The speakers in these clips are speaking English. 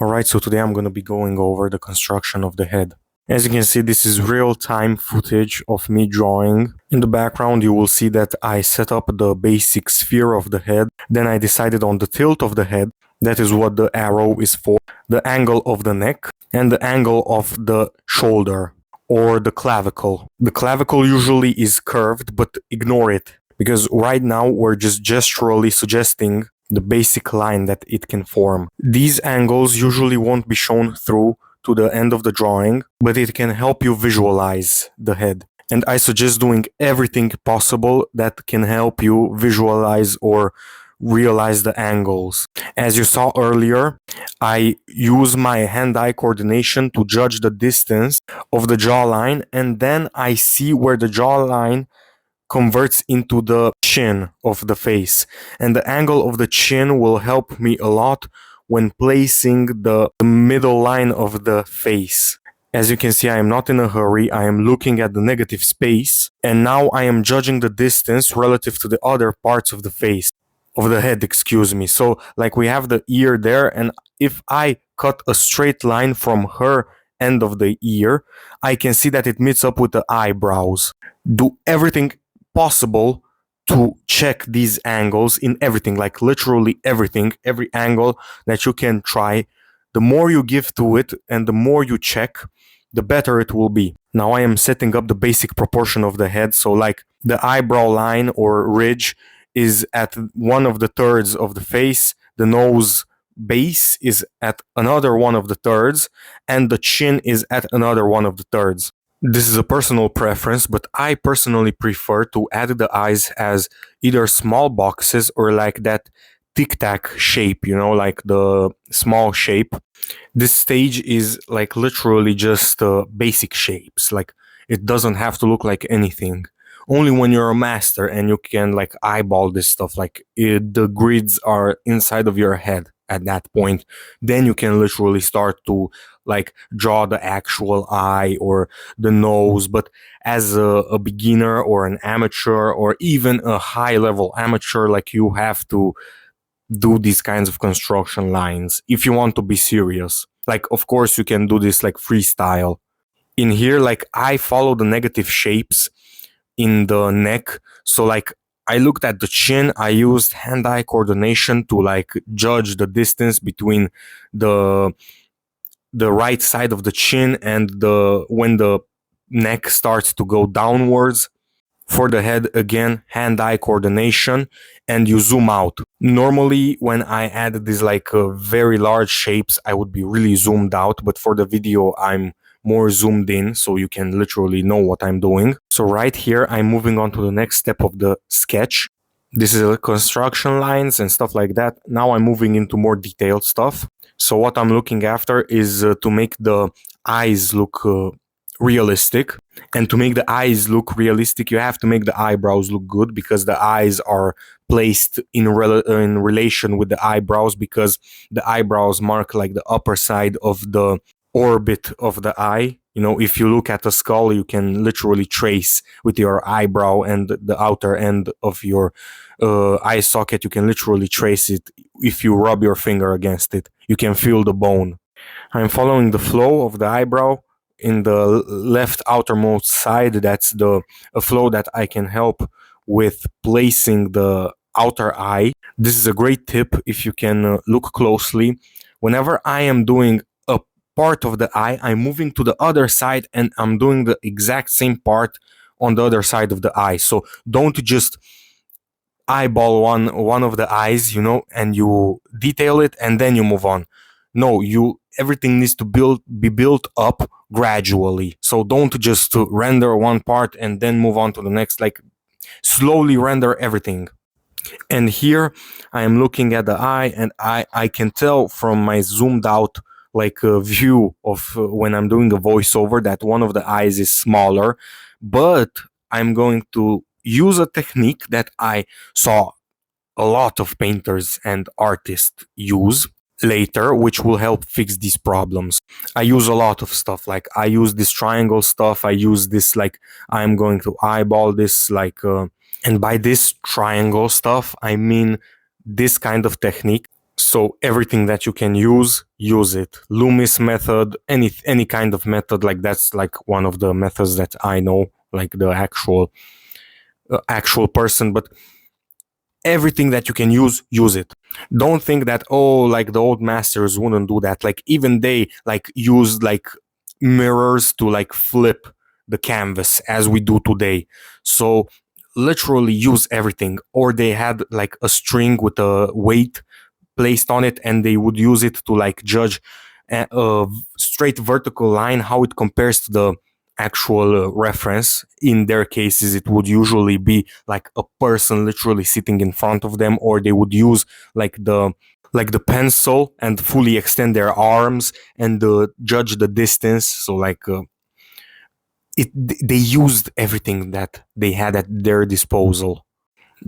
Alright, so today I'm going to be going over the construction of the head. As you can see, this is real-time footage of me drawing. In the background, you will see that I set up the basic sphere of the head. Then I decided on the tilt of the head. That is what the arrow is for. The angle of the neck and the angle of the shoulder or the clavicle. The clavicle usually is curved, but ignore it because right now we're just gesturally suggesting the basic line that it can form. These angles usually won't be shown through to the end of the drawing, but it can help you visualize the head. And I suggest doing everything possible that can help you visualize or realize the angles. As you saw earlier, I use my hand-eye coordination to judge the distance of the jawline, and then I see where the jawline converts into the chin of the face, and the angle of the chin will help me a lot when placing the middle line of the face. As you can see, I am not in a hurry. I am looking at the negative space, and now I am judging the distance relative to the other parts of the face, of the head, excuse me. So like we have the ear there, and if I cut a straight line from her end of the ear, I can see that it meets up with the eyebrows. Do everything possible to check these angles in everything, like literally everything, every angle that you can try. The more you give to it and the more you check, the better it will be. Now I am setting up the basic proportion of the head. So like the eyebrow line or ridge is at one of the thirds of the face, the nose base is at another one of the thirds, and the chin is at another one of the thirds. This is a personal preference, but I personally prefer to add the eyes as either small boxes or like that tic-tac shape, like the small shape. This stage is like literally just basic shapes. Like it doesn't have to look like anything. Only when you're a master and you can like eyeball this stuff, like the grids are inside of your head at that point, then you can literally start to like draw the actual eye or the nose. But as a beginner or an amateur or even a high level amateur, like you have to do these kinds of construction lines if you want to be serious. Like of course you can do this like freestyle. In here, like I follow the negative shapes in the neck. So like I looked at the chin, I used hand-eye coordination to like judge the distance between the right side of the chin and when the neck starts to go downwards. For the head, again, hand-eye coordination, and you zoom out. Normally, when I add these like very large shapes, I would be really zoomed out, but for the video, I'm more zoomed in, so you can literally know what I'm doing. So right here, I'm moving on to the next step of the sketch. This is construction lines and stuff like that. Now I'm moving into more detailed stuff. So what I'm looking after is to make the eyes look realistic. And to make the eyes look realistic, you have to make the eyebrows look good, because the eyes are placed in relation with the eyebrows, because the eyebrows mark like the upper side of the orbit of the eye. If you look at the skull, you can literally trace with your eyebrow and the outer end of your eye socket. You can literally trace it. If you rub your finger against it, you can feel the bone. I'm following the flow of the eyebrow in the left outermost side. That's a flow that I can help with placing the outer eye. This is a great tip if you can look closely. Whenever I am doing a part of the eye, I'm moving to the other side and I'm doing the exact same part on the other side of the eye. So don't just eyeball one of the eyes, and you detail it and then you move on. No, everything needs to be built up gradually. So don't just render one part and then move on to the next. Like slowly render everything. And here I am looking at the eye, and I can tell from my zoomed out like view of when I'm doing a voiceover that one of the eyes is smaller. But I'm going to use a technique that I saw a lot of painters and artists use later, which will help fix these problems. I use a lot of stuff. Like I use this triangle stuff. I use this, like I'm going to eyeball this, like and by this triangle stuff I mean this kind of technique. So everything that you can use it. Loomis method, any kind of method, like that's like one of the methods that I know, like the actual person. But everything that you can use it. Don't think that, oh, like the old masters wouldn't do that. Like even they like used like mirrors to like flip the canvas as we do today. So literally use everything. Or they had like a string with a weight placed on it, and they would use it to like judge a straight vertical line, how it compares to the actual reference. In their cases, it would usually be like a person literally sitting in front of them, or they would use like the pencil and fully extend their arms and judge the distance. So like it they used everything that they had at their disposal.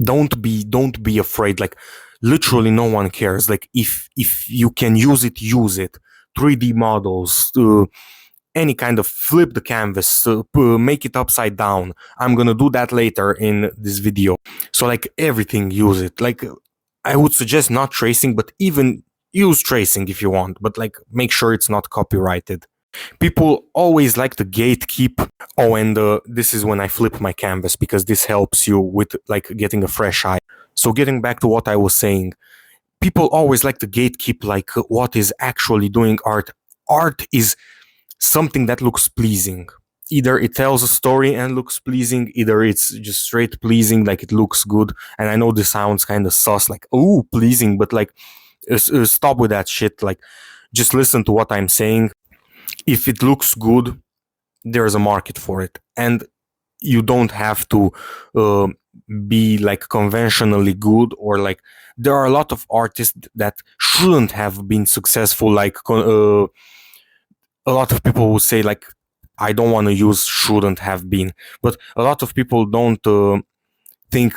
Don't be afraid. Like literally no one cares. Like if you can use it. 3D models, any kind of flip the canvas, make it upside down. I'm gonna do that later in this video. So like everything, use it. Like I would suggest not tracing, but even use tracing if you want, but like make sure it's not copyrighted. People always like to gatekeep. Oh, and this is when I flip my canvas, because this helps you with like getting a fresh eye. So getting back to what I was saying, people always like to gatekeep like what is actually doing art. Art is something that looks pleasing. Either it tells a story and looks pleasing, either it's just straight pleasing, like it looks good. And I know this sounds kind of sus, like, oh, pleasing, but like, stop with that shit. Like, just listen to what I'm saying. If it looks good, there's a market for it. And you don't have to uh, be like conventionally good, or like, there are a lot of artists that shouldn't have been successful. Like, a lot of people will say like, I don't want to use shouldn't have been, but a lot of people don't think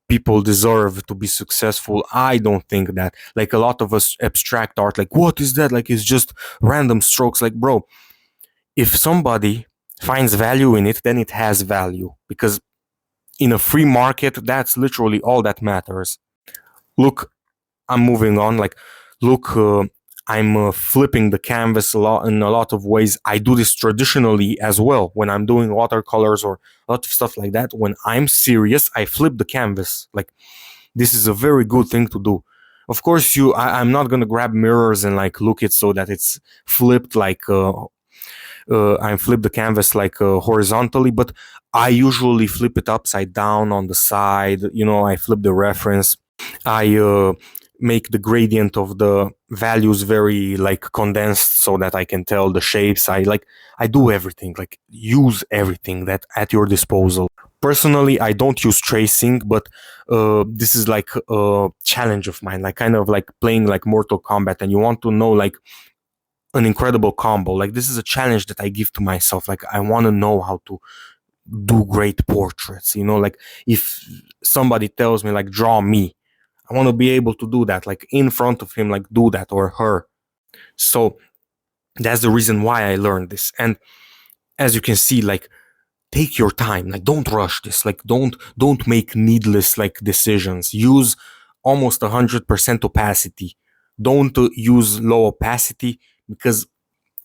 people deserve to be successful. I don't think that. Like a lot of us abstract art, like what is that? Like it's just random strokes. Like bro, if somebody finds value in it, then it has value, because in a free market, that's literally all that matters. Look, I'm moving on. Like, look, I'm flipping the canvas a lot in a lot of ways. I do this traditionally as well when I'm doing watercolors or a lot of stuff like that. When I'm serious, I flip the canvas. Like, this is a very good thing to do. Of course, I'm not gonna grab mirrors and like look it so that it's flipped like I flip the canvas like horizontally, but I usually flip it upside down on the side. You know, I flip the reference. I make the gradient of the values very like condensed so that I can tell the shapes. I do everything, like use everything that at your disposal. Personally, I don't use tracing, but this is like a challenge of mine, like kind of like playing like Mortal Kombat, and you want to know like an incredible combo. Like this is a challenge that I give to myself. Like I want to know how to do great portraits. You know, like if somebody tells me like draw me, I want to be able to do that, like in front of him, like do that, or her. So that's the reason why I learned this. And as you can see, like take your time, like don't rush this, like don't make needless like decisions. Use almost 100% opacity. Don't use low opacity, because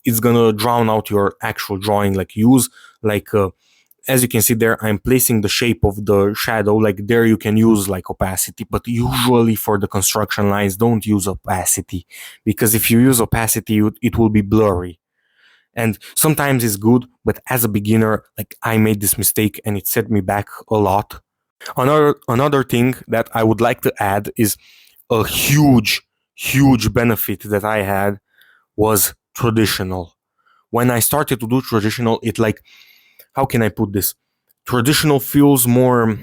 it's gonna drown out your actual drawing. Like use like as you can see there, I'm placing the shape of the shadow. Like there you can use like opacity, but usually for the construction lines, don't use opacity, because if you use opacity, it will be blurry. And sometimes it's good, but as a beginner, like I made this mistake and it set me back a lot. Another thing that I would like to add is a huge benefit that I had was traditional. When I started to do traditional, it like, how can I put this? Traditional feels more,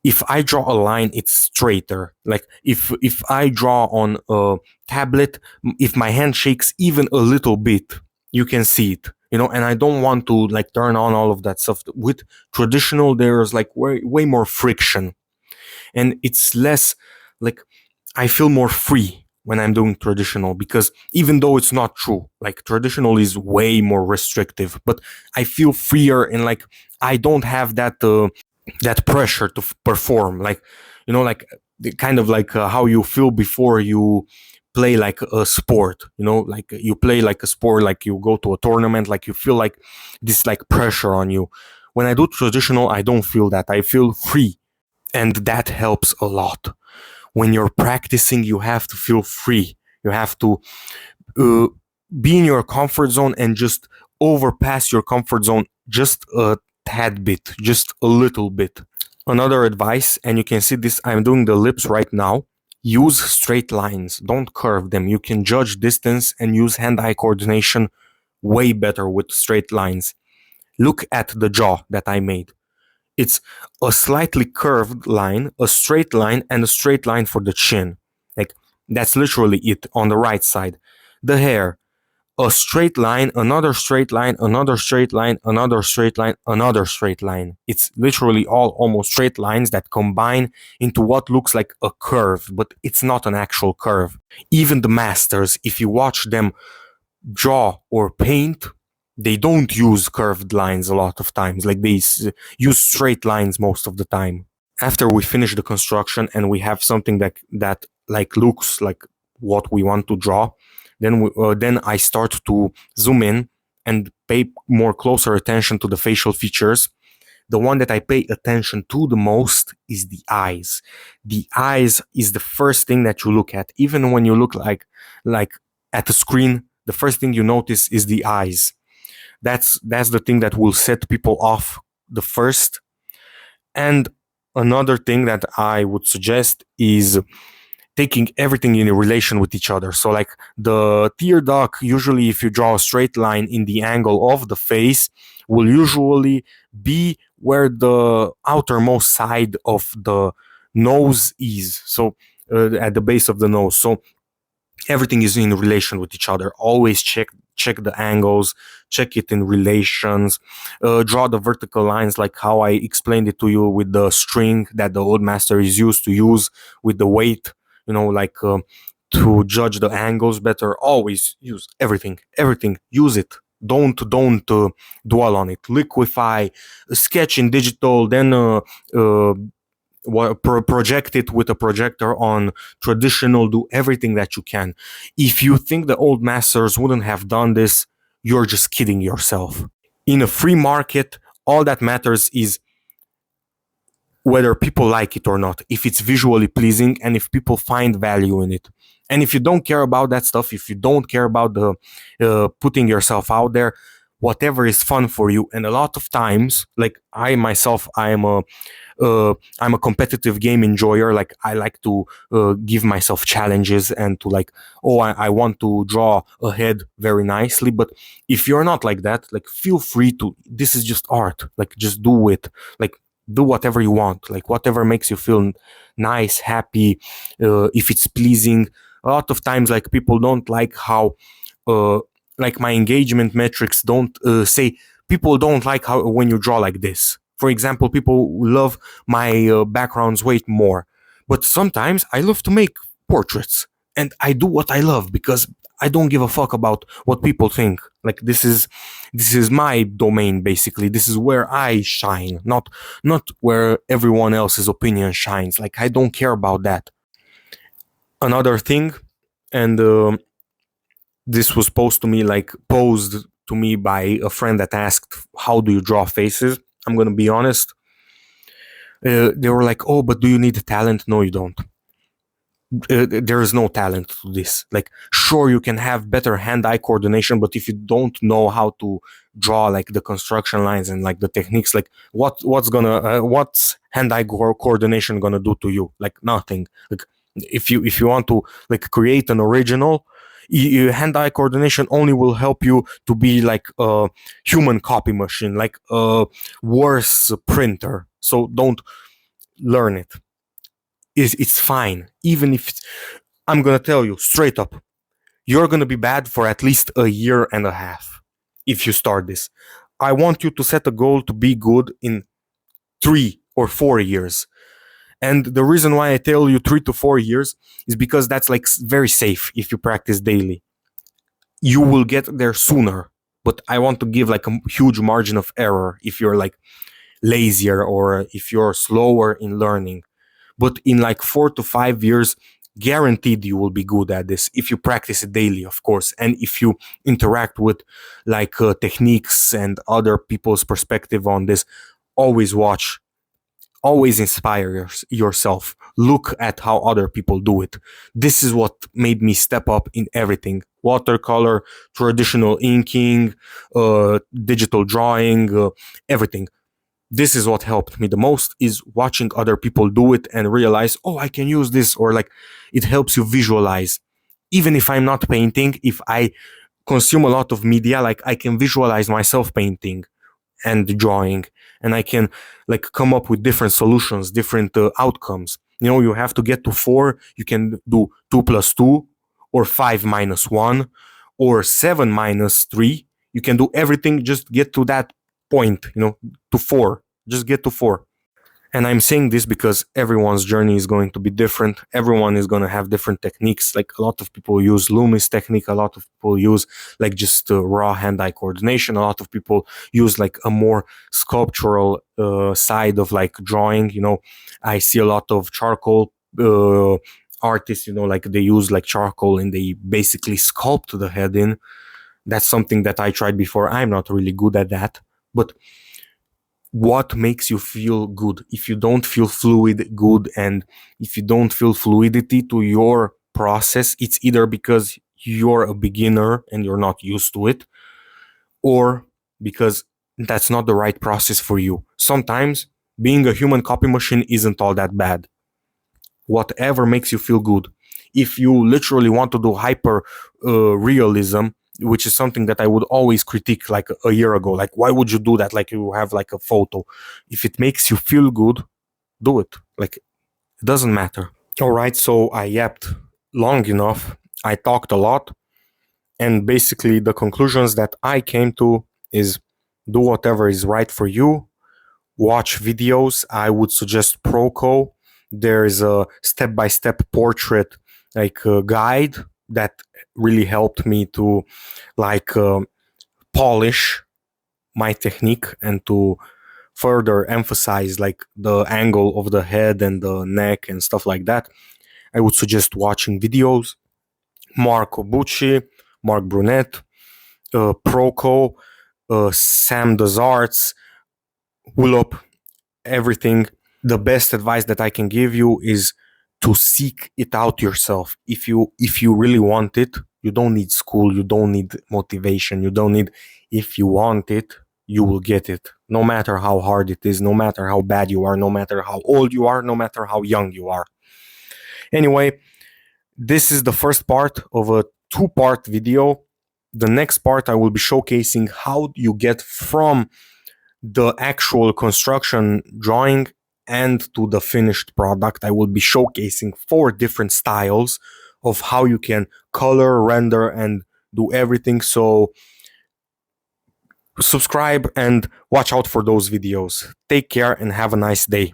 if I draw a line, it's straighter. Like if I draw on a tablet, if my hand shakes even a little bit, you can see it. You know, and I don't want to like turn on all of that stuff. With traditional, there's like way more friction, and it's less like, I feel more free when I'm doing traditional, because even though it's not true, like traditional is way more restrictive, but I feel freer, and like I don't have that that pressure to perform. Like, you know, like kind of like how you feel before you play like a sport, like you play like a sport, like you go to a tournament, like you feel like this like pressure on you. When I do traditional, I don't feel that. I feel free, and that helps a lot. When you're practicing, you have to feel free. You have to uh, be in your comfort zone and just overpass your comfort zone just a tad bit, just a little bit. Another advice, and you can see this, I'm doing the lips right now. Use straight lines, don't curve them. You can judge distance and use hand-eye coordination way better with straight lines. Look at the jaw that I made. It's a slightly curved line, a straight line, and a straight line for the chin. Like, that's literally it on the right side. The hair, a straight line, another straight line, another straight line, another straight line, another straight line. It's literally all almost straight lines that combine into what looks like a curve, but it's not an actual curve. Even the masters, if you watch them draw or paint, they don't use curved lines a lot of times. Like they use straight lines most of the time. After we finish the construction and we have something that like looks like what we want to draw, then I start to zoom in and pay more closer attention to the facial features. The one that I pay attention to the most is the eyes. The eyes is the first thing that you look at. Even when you look like at the screen, the first thing you notice is the eyes. That's the thing that will set people off the first. And another thing that I would suggest is taking everything in relation with each other. So like the tear duct, usually if you draw a straight line in the angle of the face, will usually be where the outermost side of the nose is. So at the base of the nose. So everything is in relation with each other. Always check the angles, check it in relations, draw the vertical lines like how I explained it to you with the string that the old master is used to use with the weight, like to judge the angles better. Always use everything, use it. Don't dwell on it. Liquify, sketch in digital, then project it with a projector on traditional. Do everything that you can. If you think the old masters wouldn't have done this, you're just kidding yourself. In a free market, all that matters is whether people like it or not, if it's visually pleasing and if people find value in it. And if you don't care about that stuff, if you don't care about the putting yourself out there, whatever is fun for you. And a lot of times, like I myself, I'm a competitive game enjoyer. Like I like to give myself challenges and to like, I want to draw a head very nicely. But if you're not like that, like feel free to. This is just art. Like just do it. Like do whatever you want. Like whatever makes you feel nice, happy. If it's pleasing. A lot of times, like people don't like how. Like my engagement metrics don't say people don't like how when you draw like this. For example, people love my backgrounds way more, but sometimes I love to make portraits and I do what I love because I don't give a fuck about what people think. Like this is my domain basically. This is where I shine, not where everyone else's opinion shines. Like I don't care about that. Another thing, and this was posed to me by a friend that asked, how do you draw faces? I'm going to be honest. They were like, oh, but do you need talent? No, you don't. There is no talent to this. Like, sure, you can have better hand-eye coordination, but if you don't know how to draw like the construction lines and like the techniques, like what's hand-eye coordination gonna do to you? Like nothing. Like if you want to like create an original, hand-eye coordination only will help you to be like a human copy machine, like a worse printer. So don't learn it. It's fine. Even if I'm gonna tell you straight up, you're gonna be bad for at least a year and a half if you start this. I want you to set a goal to be good in 3 or 4 years. And the reason why I tell you 3 to 4 years is because that's like very safe if you practice daily. You will get there sooner, but I want to give like a huge margin of error if you're like lazier or if you're slower in learning. but in like 4 to 5 years, guaranteed you will be good at this if you practice it daily, of course, and if you interact with like techniques and other people's perspective on this. Always watch, always inspire yourself. Look at how other people do it. This is what made me step up in everything: watercolor, traditional inking, digital drawing, everything. This is what helped me the most, is watching other people do it and realize, oh, I can use this, or like it helps you visualize. Even if I'm not painting, if I consume a lot of media, like I can visualize myself painting and drawing, and I can like come up with different solutions, different outcomes. You know, you have to get to 4, you can do 2 plus 2, or 5 minus 1, or 7 minus 3. You can do everything, just get to that point, you know, to 4. Just get to 4. And I'm saying this because everyone's journey is going to be different. Everyone is going to have different techniques. Like a lot of people use Loomis technique. A lot of people use like just raw hand-eye coordination. A lot of people use like a more sculptural side of like drawing. You know, I see a lot of charcoal artists, you know, like they use like charcoal and they basically sculpt the head in. That's something that I tried before. I'm not really good at that. But what makes you feel good? If you don't feel fluid good, and if you don't feel fluidity to your process, it's either because you're a beginner and you're not used to it, or because that's not the right process for you. Sometimes being a human copy machine isn't all that bad. Whatever makes you feel good. If you literally want to do hyper realism, which is something that I would always critique like a year ago, like why would you do that? Like you have like a photo. If it makes you feel good, do it. Like it doesn't matter. All right, so I yapped long enough. I talked a lot, and basically the conclusions that I came to is do whatever is right for you. Watch videos. I would suggest Proco. There is a step-by-step portrait like guide that really helped me to like polish my technique and to further emphasize like the angle of the head and the neck and stuff like that. I would suggest watching videos. Marco Bucci, Mark Brunette, Proco, Sam Does Arts, Wulop, everything. The best advice that I can give you is to seek it out yourself. If you really want it, you don't need school, you don't need motivation, you don't need. If you want it, you will get it. No matter how hard it is, no matter how bad you are, no matter how old you are, no matter how young you are. Anyway, this is the first part of a 2-part video. The next part I will be showcasing how you get from the actual construction drawing and to the finished product. I will be showcasing 4 different styles of how you can color, render, and do everything. So subscribe and watch out for those videos. Take care and have a nice day.